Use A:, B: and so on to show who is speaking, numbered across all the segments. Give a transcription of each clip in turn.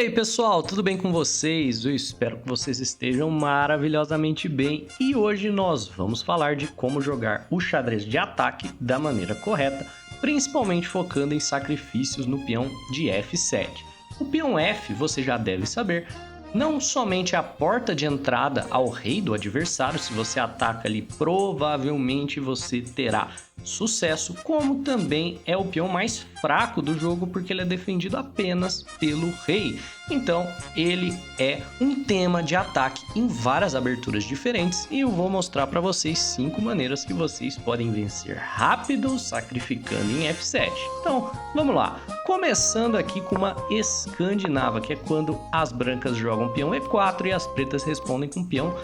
A: aí pessoal, tudo bem com vocês? Eu espero que vocês estejam maravilhosamente bem e hoje nós vamos falar de como jogar o xadrez de ataque da maneira correta, principalmente focando em sacrifícios no peão de F7. O peão F, você já deve saber, não somente é a porta de entrada ao rei do adversário, se você ataca ali provavelmente você terá sucesso, como também é o peão mais fraco do jogo porque ele é defendido apenas pelo rei. Então ele é um tema de ataque em várias aberturas diferentes e eu vou mostrar para vocês 5 maneiras que vocês podem vencer rápido sacrificando em F7. Então vamos lá, começando aqui com uma escandinava, que é quando as brancas jogam peão E4 e as pretas respondem com peão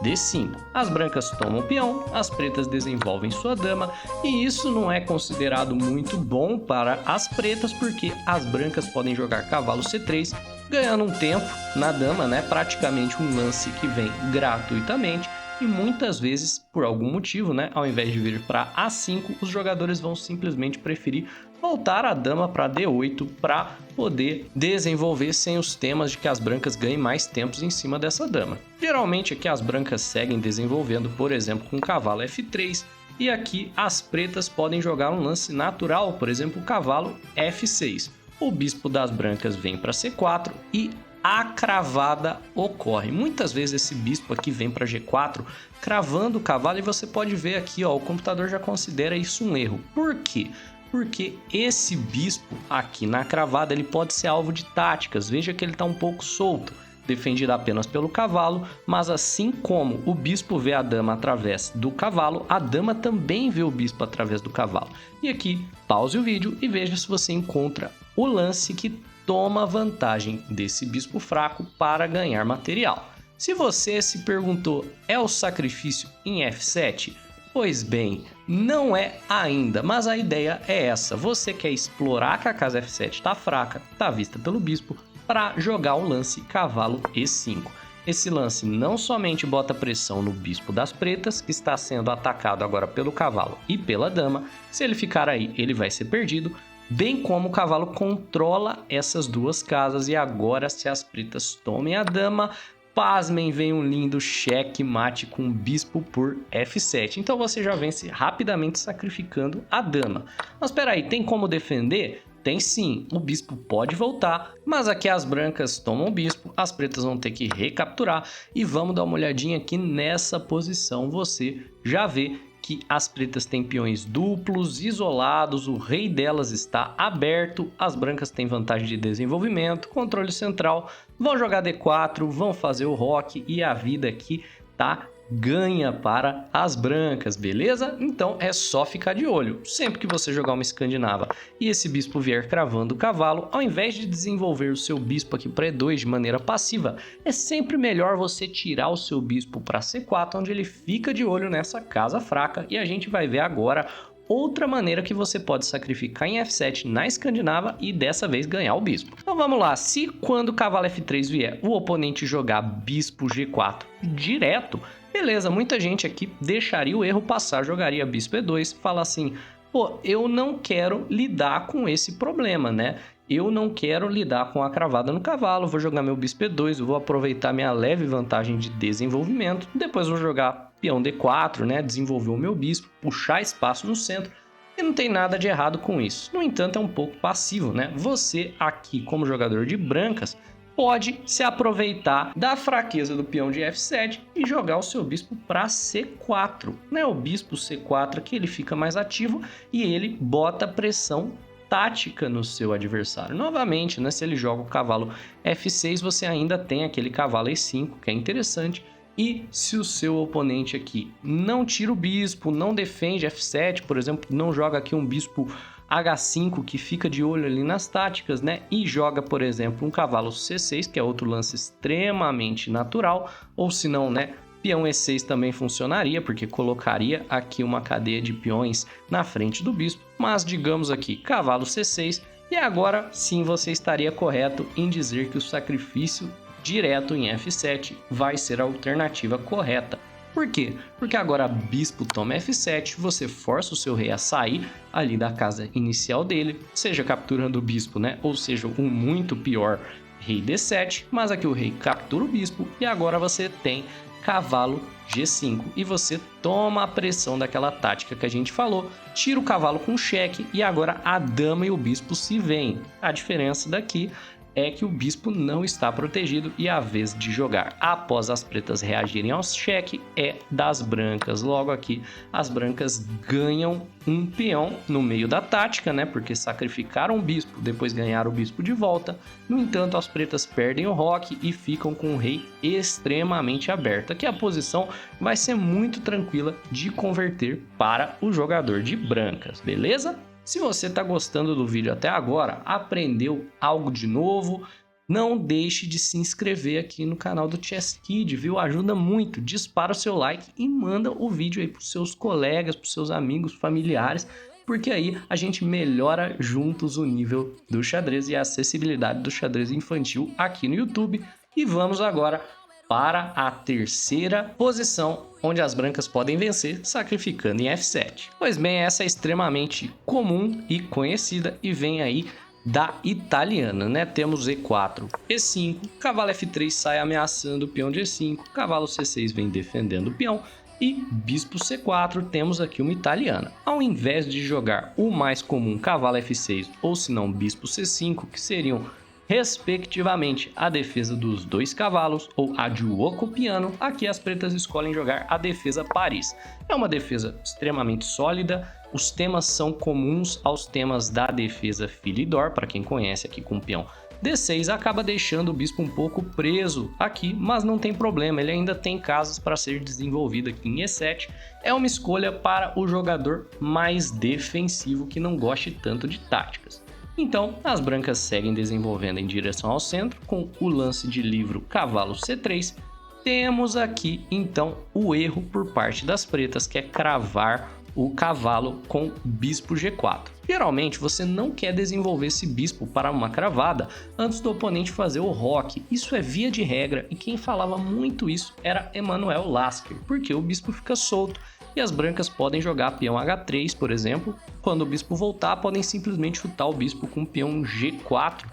A: D5. As brancas tomam o peão, as pretas desenvolvem sua dama e isso não é considerado muito bom para as pretas porque as brancas podem jogar cavalo C3, ganhando um tempo na dama, né? Praticamente um lance que vem gratuitamente e muitas vezes, por algum motivo, né? Ao invés de vir para A5, os jogadores vão simplesmente preferir voltar a dama para D8 para poder desenvolver sem os temas de que as brancas ganhem mais tempos em cima dessa dama. Geralmente aqui as brancas seguem desenvolvendo, por exemplo, com o cavalo F3, e aqui as pretas podem jogar um lance natural, por exemplo, o cavalo F6. O bispo das brancas vem para C4 e a cravada ocorre. Muitas vezes esse bispo aqui vem para G4, cravando o cavalo, e você pode ver aqui, ó, o computador já considera isso um erro. Por quê? Porque esse bispo aqui na cravada ele pode ser alvo de táticas. Veja que ele está um pouco solto, defendido apenas pelo cavalo, mas assim como o bispo vê a dama através do cavalo, a dama também vê o bispo através do cavalo. E aqui, pause o vídeo e veja se você encontra o lance que toma vantagem desse bispo fraco para ganhar material. Se você se perguntou, é o sacrifício em F7? Pois bem, não é ainda, mas a ideia é essa. Você quer explorar que a casa F7 está fraca, está vista pelo bispo, para jogar o lance cavalo E5. Esse lance não somente bota pressão no bispo das pretas, que está sendo atacado agora pelo cavalo e pela dama. Se ele ficar aí, ele vai ser perdido, bem como o cavalo controla essas duas casas. E agora, se as pretas tomem a dama, pasmem, vem um lindo cheque mate com bispo por F7. Então você já vence rapidamente sacrificando a dama. Mas espera aí, tem como defender? Tem sim, o bispo pode voltar, mas aqui as brancas tomam o bispo, as pretas vão ter que recapturar e vamos dar uma olhadinha aqui nessa posição. Você já vê que as pretas têm peões duplos, isolados, o rei delas está aberto, as brancas têm vantagem de desenvolvimento, controle central, vão jogar D4, vão fazer o roque e a vida aqui tá ganha para as brancas, beleza? Então é só ficar de olho. Sempre que você jogar uma escandinava e esse bispo vier cravando o cavalo, ao invés de desenvolver o seu bispo aqui para E2 de maneira passiva, é sempre melhor você tirar o seu bispo para C4, onde ele fica de olho nessa casa fraca, e a gente vai ver agora outra maneira que você pode sacrificar em F7 na escandinava e dessa vez ganhar o bispo. Então vamos lá, se quando o cavalo F3 vier o oponente jogar bispo G4 direto, beleza, muita gente aqui deixaria o erro passar, jogaria bispo E2, fala assim, pô, eu não quero lidar com esse problema, né? Eu não quero lidar com a cravada no cavalo, vou jogar meu bispo E2, eu vou aproveitar minha leve vantagem de desenvolvimento, depois vou jogar peão D4, né? Desenvolver o meu bispo, puxar espaço no centro, e não tem nada de errado com isso. No entanto, é um pouco passivo, né? Você aqui, como jogador de brancas, pode se aproveitar da fraqueza do peão de F7 e jogar o seu bispo para C4, né? O bispo C4 aqui ele fica mais ativo e ele bota pressão tática no seu adversário. Novamente, né? Se ele joga o cavalo F6, você ainda tem aquele cavalo E5, que é interessante. E se o seu oponente aqui não tira o bispo, não defende F7, por exemplo, não joga aqui um bispo H5 que fica de olho ali nas táticas, né? E joga, por exemplo, um cavalo C6, que é outro lance extremamente natural, ou se não, né? Peão E6 também funcionaria, porque colocaria aqui uma cadeia de peões na frente do bispo, mas digamos aqui, cavalo C6, e agora sim você estaria correto em dizer que o sacrifício direto em F7 vai ser a alternativa correta. Por quê? Porque agora bispo toma F7, você força o seu rei a sair ali da casa inicial dele, seja capturando o bispo, né? Ou seja, um muito pior rei D7, mas aqui o rei captura o bispo e agora você tem cavalo G5 e você toma a pressão daquela tática que a gente falou, tira o cavalo com cheque e agora a dama e o bispo se veem. A diferença daqui é que o bispo não está protegido e a vez de jogar após as pretas reagirem ao cheque é das brancas. Logo aqui as brancas ganham um peão no meio da tática, né? Porque sacrificaram o bispo, depois ganharam o bispo de volta. No entanto, as pretas perdem o roque e ficam com o rei extremamente aberto. Aqui a posição vai ser muito tranquila de converter para o jogador de brancas, beleza? Se você está gostando do vídeo até agora, aprendeu algo de novo, não deixe de se inscrever aqui no canal do Chess Kid, viu? Ajuda muito, dispara o seu like e manda o vídeo aí para os seus colegas, para os seus amigos, familiares, porque aí a gente melhora juntos o nível do xadrez e a acessibilidade do xadrez infantil aqui no YouTube. E vamos agora para a terceira posição, onde as brancas podem vencer sacrificando em F7. Pois bem, essa é extremamente comum e conhecida e vem aí da italiana, né? Temos E4, E5, cavalo F3 sai ameaçando o peão de E5, cavalo C6 vem defendendo o peão e bispo C4 temos aqui uma italiana. Ao invés de jogar o mais comum cavalo F6 ou se não bispo C5, que seriam respectivamente a defesa dos dois cavalos ou a giuoco piano, aqui as pretas escolhem jogar a defesa Paris. É uma defesa extremamente sólida, os temas são comuns aos temas da defesa Philidor, para quem conhece aqui com o peão D6, acaba deixando o bispo um pouco preso aqui, mas não tem problema, ele ainda tem casas para ser desenvolvido aqui em E7, é uma escolha para o jogador mais defensivo que não goste tanto de táticas. Então, as brancas seguem desenvolvendo em direção ao centro, com o lance de livro cavalo C3. Temos aqui, então, o erro por parte das pretas, que é cravar o cavalo com bispo G4. Geralmente, você não quer desenvolver esse bispo para uma cravada antes do oponente fazer o roque. Isso é via de regra, e quem falava muito isso era Emanuel Lasker, porque o bispo fica solto. E as brancas podem jogar peão H3, por exemplo. Quando o bispo voltar, podem simplesmente chutar o bispo com peão G4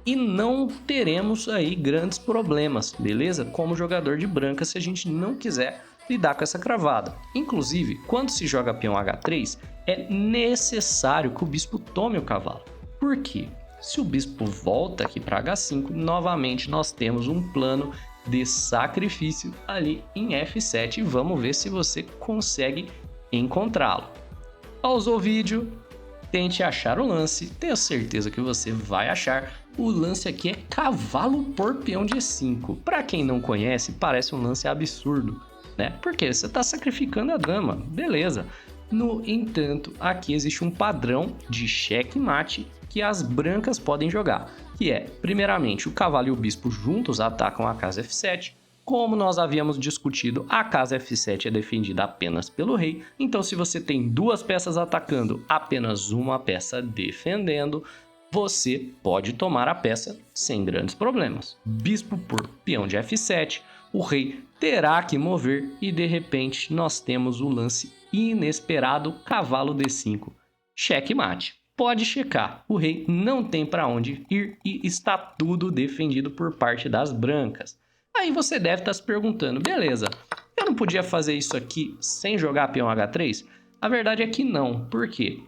A: e não teremos aí grandes problemas, beleza? Como jogador de branca, se a gente não quiser lidar com essa cravada. Inclusive, quando se joga peão H3, é necessário que o bispo tome o cavalo. Por quê? Se o bispo volta aqui para H5, novamente nós temos um plano de sacrifício ali em F7 e vamos ver se você consegue encontrá-lo. Pausou o vídeo, tente achar o lance, tenho certeza que você vai achar. O lance aqui é cavalo por peão de E5. Para quem não conhece, parece um lance absurdo, né? Porque você está sacrificando a dama, beleza. No entanto, aqui existe um padrão de checkmate que as brancas podem jogar, que é, primeiramente, o cavalo e o bispo juntos atacam a casa F7. Como nós havíamos discutido, a casa F7 é defendida apenas pelo rei, então se você tem duas peças atacando, apenas uma peça defendendo, você pode tomar a peça sem grandes problemas. Bispo por peão de F7, o rei terá que mover e de repente nós temos o lance inesperado cavalo D5, checkmate. Pode checar, o rei não tem para onde ir e está tudo defendido por parte das brancas. Aí você deve estar se perguntando, beleza, eu não podia fazer isso aqui sem jogar peão H3? A verdade é que não, por quê?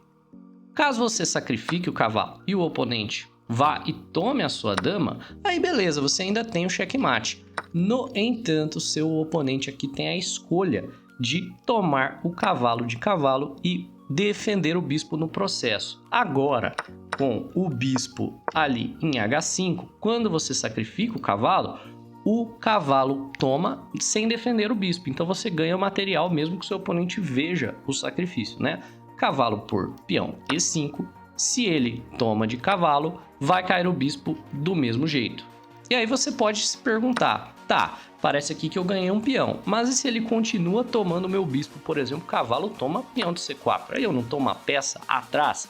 A: Caso você sacrifique o cavalo e o oponente vá e tome a sua dama, aí beleza, você ainda tem o checkmate. No entanto, seu oponente aqui tem a escolha de tomar o cavalo de cavalo e defender o bispo no processo. Agora, com o bispo ali em H5, quando você sacrifica o cavalo toma sem defender o bispo. Então você ganha o material mesmo que o seu oponente veja o sacrifício, né? Cavalo por peão E5. Se ele toma de cavalo, vai cair o bispo do mesmo jeito. E aí você pode se perguntar, tá, parece aqui que eu ganhei um peão, mas e se ele continua tomando o meu bispo, por exemplo, cavalo toma peão de C4, aí eu não tomo a peça atrás?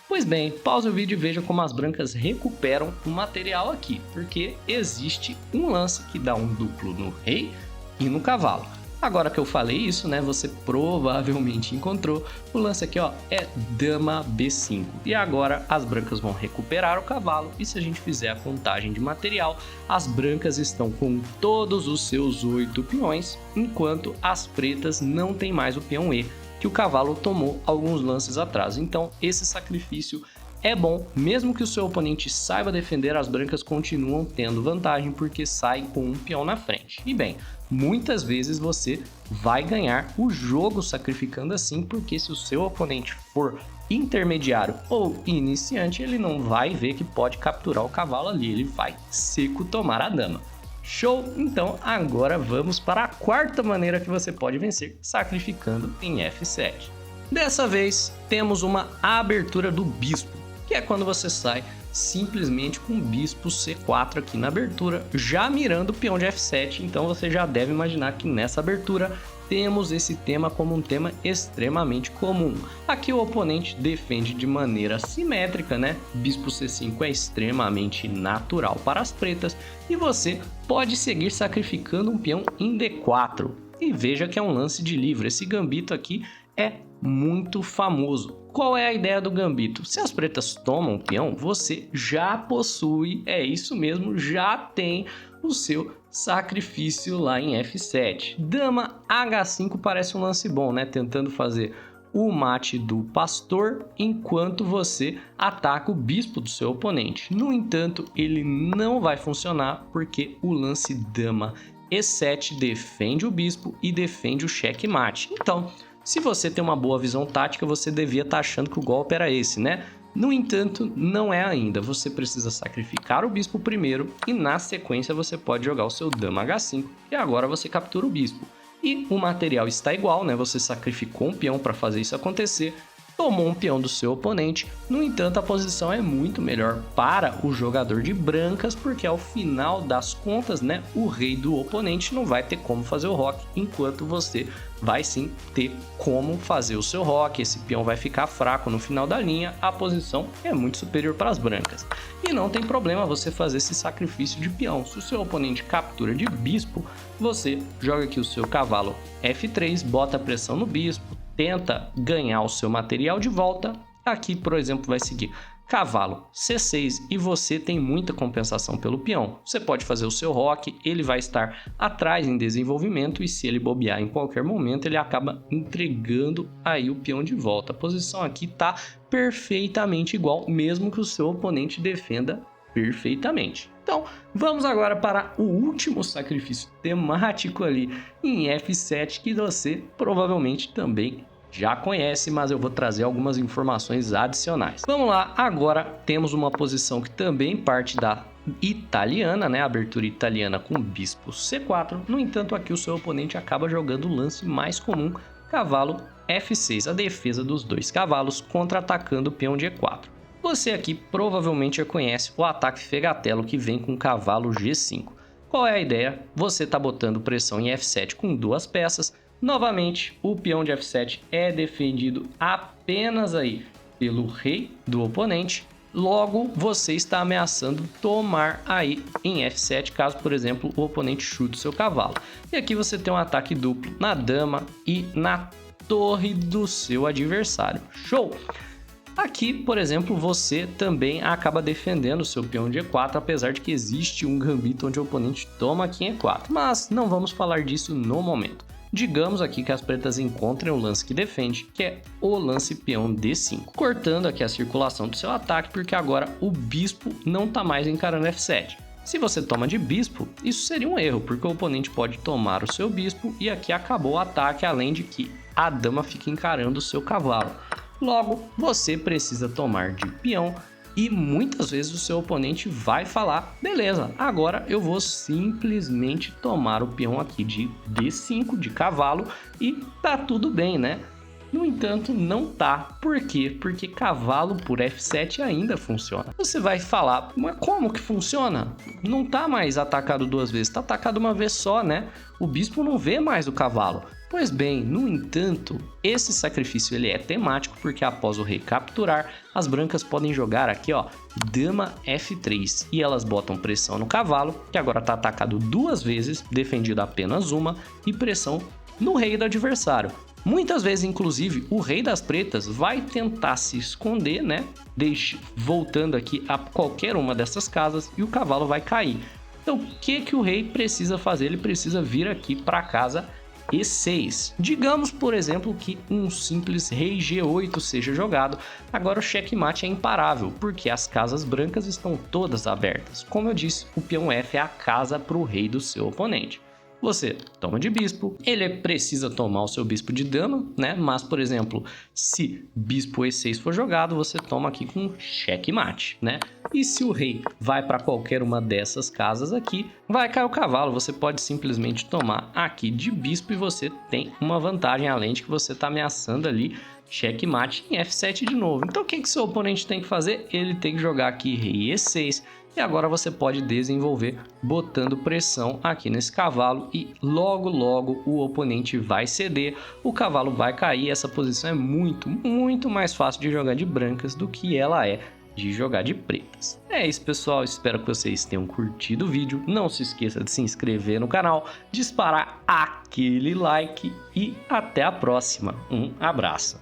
A: Pois bem, pause o vídeo e veja como as brancas recuperam o material aqui, porque existe um lance que dá um duplo no rei e no cavalo. Agora que eu falei isso, né, você provavelmente encontrou. O lance aqui, ó, é dama B5. E agora as brancas vão recuperar o cavalo e se a gente fizer a contagem de material, as brancas estão com todos os seus 8 peões, enquanto as pretas não têm mais o peão E, que o cavalo tomou alguns lances atrás. Então esse sacrifício é bom, mesmo que o seu oponente saiba defender, as brancas continuam tendo vantagem porque saem com um peão na frente. E bem, muitas vezes você vai ganhar o jogo sacrificando assim, porque se o seu oponente for intermediário ou iniciante, ele não vai ver que pode capturar o cavalo ali, ele vai seco tomar a dama. Show? Então agora vamos para a quarta maneira que você pode vencer, sacrificando em F7. Dessa vez temos uma abertura do bispo, que é quando você sai simplesmente com o bispo C4 aqui na abertura, já mirando o peão de F7, então você já deve imaginar que nessa abertura temos esse tema como um tema extremamente comum. Aqui o oponente defende de maneira simétrica, né? Bispo C5 é extremamente natural para as pretas e você pode seguir sacrificando um peão em D4. E veja que é um lance de livro, esse gambito aqui é muito famoso. Qual é a ideia do gambito? Se as pretas tomam o peão, você já possui, é isso mesmo, já tem o seu sacrifício lá em F7. Dama H5 parece um lance bom, né? Tentando fazer o mate do pastor enquanto você ataca o bispo do seu oponente. No entanto, ele não vai funcionar porque o lance dama E7 defende o bispo e defende o checkmate. Então, se você tem uma boa visão tática, você devia estar achando que o golpe era esse, né? No entanto, não é ainda. Você precisa sacrificar o bispo primeiro e na sequência você pode jogar o seu dama H5 e agora você captura o bispo. E o material está igual, né? Você sacrificou um peão para fazer isso acontecer, tomou um peão do seu oponente. No entanto, a posição é muito melhor para o jogador de brancas, porque ao final das contas, né, o rei do oponente não vai ter como fazer o roque, enquanto você vai sim ter como fazer o seu roque. Esse peão vai ficar fraco no final da linha, a posição é muito superior para as brancas. E não tem problema você fazer esse sacrifício de peão. Se o seu oponente captura de bispo, você joga aqui o seu cavalo F3, bota pressão no bispo, tenta ganhar o seu material de volta. Aqui, por exemplo, vai seguir cavalo C6 e você tem muita compensação pelo peão. Você pode fazer o seu roque, ele vai estar atrás em desenvolvimento e se ele bobear em qualquer momento, ele acaba entregando aí o peão de volta. A posição aqui está perfeitamente igual, mesmo que o seu oponente defenda perfeitamente. Então, vamos agora para o último sacrifício temático ali em F7, que você provavelmente também já conhece, mas eu vou trazer algumas informações adicionais. Vamos lá, agora temos uma posição que também parte da italiana, né? Abertura italiana com bispo C4. No entanto, aqui o seu oponente acaba jogando o lance mais comum, cavalo F6, a defesa dos dois cavalos contra-atacando o peão de E4. Você aqui provavelmente já conhece o ataque fegatelo que vem com o cavalo G5. Qual é a ideia? Você está botando pressão em F7 com duas peças. Novamente, o peão de F7 é defendido apenas aí pelo rei do oponente. Logo, você está ameaçando tomar aí em F7, caso, por exemplo, o oponente chute o seu cavalo. E aqui você tem um ataque duplo na dama e na torre do seu adversário. Show! Aqui, por exemplo, você também acaba defendendo o seu peão de E4, apesar de que existe um gambito onde o oponente toma aqui em E4. Mas não vamos falar disso no momento. Digamos aqui que as pretas encontrem o lance que defende, que é o lance peão D5. Cortando aqui a circulação do seu ataque, porque agora o bispo não está mais encarando F7. Se você toma de bispo, isso seria um erro, porque o oponente pode tomar o seu bispo e aqui acabou o ataque, além de que a dama fica encarando o seu cavalo. Logo, você precisa tomar de peão e muitas vezes o seu oponente vai falar: beleza, agora eu vou simplesmente tomar o peão aqui de D5, de cavalo, e tá tudo bem, né? No entanto, não tá. Por quê? Porque cavalo por F7 ainda funciona. Você vai falar: mas como que funciona? Não tá mais atacado duas vezes, tá atacado uma vez só, né? O bispo não vê mais o cavalo. Pois bem, no entanto, esse sacrifício ele é temático porque após o rei capturar, as brancas podem jogar aqui, ó, dama F3 e elas botam pressão no cavalo, que agora está atacado duas vezes, defendido apenas uma, e pressão no rei do adversário. Muitas vezes, inclusive, o rei das pretas vai tentar se esconder, né? Voltando aqui a qualquer uma dessas casas e o cavalo vai cair. Então, o que o rei precisa fazer? Ele precisa vir aqui para a casa E6. Digamos, por exemplo, que um simples rei G8 seja jogado. Agora o checkmate é imparável, porque as casas brancas estão todas abertas. Como eu disse, o peão F é a casa para o rei do seu oponente. Você toma de bispo, ele precisa tomar o seu bispo de dama, né? Mas, por exemplo, se bispo E6 for jogado, você toma aqui com checkmate, né? E se o rei vai para qualquer uma dessas casas aqui, vai cair o cavalo. Você pode simplesmente tomar aqui de bispo e você tem uma vantagem, além de que você está ameaçando ali checkmate em F7 de novo. Então, o que seu oponente tem que fazer? Ele tem que jogar aqui rei E6. E agora você pode desenvolver botando pressão aqui nesse cavalo e logo o oponente vai ceder, o cavalo vai cair. Essa posição é muito mais fácil de jogar de brancas do que ela é de jogar de pretas. É isso, pessoal, espero que vocês tenham curtido o vídeo. Não se esqueça de se inscrever no canal, disparar aquele like e até a próxima. Um abraço.